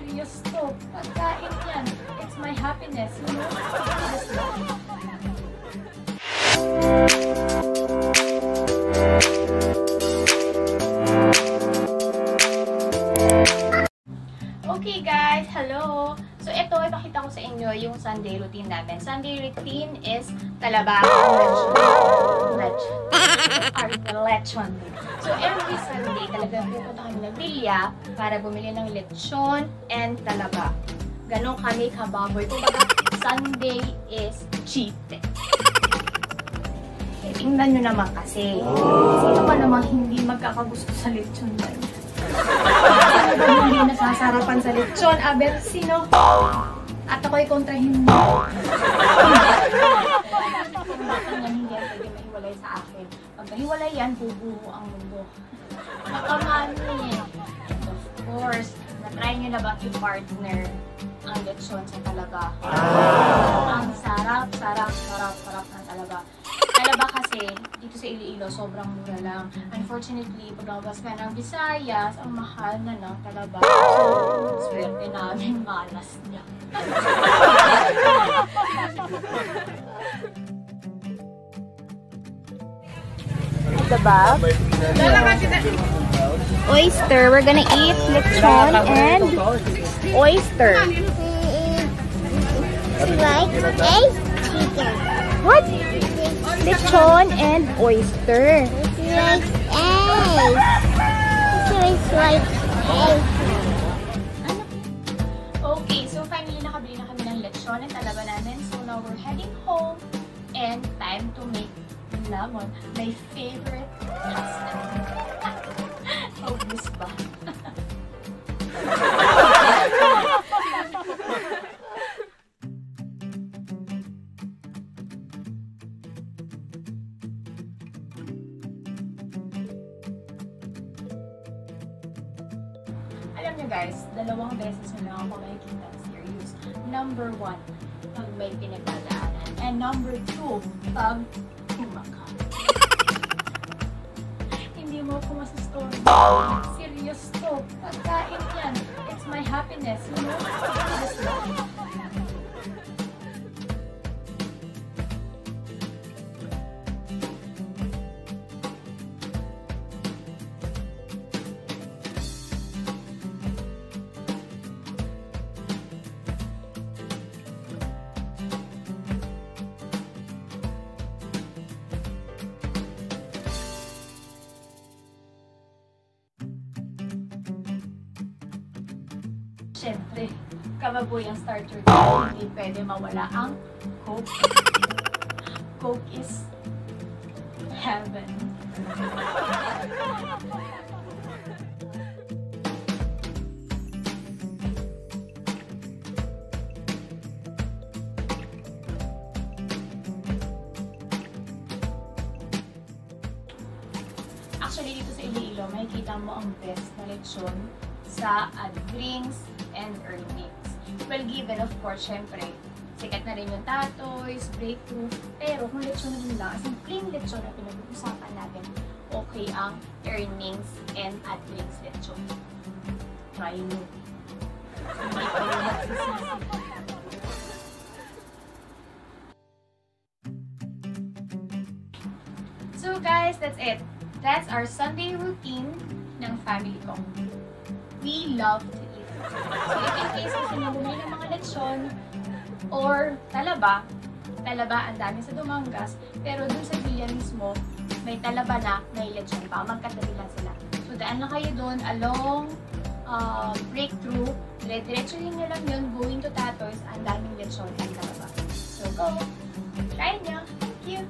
Serious to. Pagkain yan. It's my happiness, you know? Okay guys, hello! So ito, ipakita ko sa inyo yung Sunday routine namin. Sunday routine is talaba lechon. So every Sunday talaga pupunta kami ng Villa para bumili ng lechon and talaba. Ganon kami kababoy. Kumbaga, Sunday is cheat day. Tingnan nyo naman kasi. Sino pa namang hindi magkakagusto sa lechon ba? Sino ba hindi nasasarapan sa lechon? Aber, sino? At ako'y kontrahin mo. Kung bakit nga hindi yan pwede mahiwalay sa akin. Pag nahiwalay yan, bubuo ang mundo. Makamani. And of course, na-try nyo na ba i-partner ang lechon sa talaba? Ang sarap ng talaba. Talaba kasi, dito sa Iloilo, sobrang mura lang. Unfortunately, paglabas ka ng Visayas, ang mahal na ng talaba. So, swerte namin, malas niya. Diba? Oyster. We're gonna eat lechon and oyster. What? Lechon and oyster. Okay, so finally nakabili na kami ng lechon and talaba namin. So now we're heading home and time to make lamon, my favorite pasta. Obvious ba? Alam niyo guys, dalawang beses na lang ako makikita serious. Number 1, pag may pinagdadaanan. And number 2, pag kumakain. Hindi mo ako masastorm. Serious to. Pagkain yan. It's my happiness, you know? Siyempre, kababoy ang starter ko. Hindi pwede mawala ang Coke. Coke is heaven. Actually, dito sa Iloilo, makikita mo ang best na lechon sa drinks and earnings. Well, given of course, syempre, sikat na rin yung Tatoys, Breakthrough, pero kung lechon na rin lang, as in plain lechon na pinag-uusapan natin, okay ang earnings and drinks lechon. Try mo. Hindi ko rin nagsisisi. So guys, that's it. That's our Sunday routine ng family ko. We love to eat. So if in case kasi nabumili ng mga lechon or talaba ang dami sa Dumangas, pero dun sa Villa mismo, may talaba na, may lechon pa. Magkatabi lang sila. So daan lang kayo dun along Breakthrough. Diretso-diretsuhin nyo lang yun, going to Tatoys, ang daming lechon and talaba. So go! Try nyo! Thank you!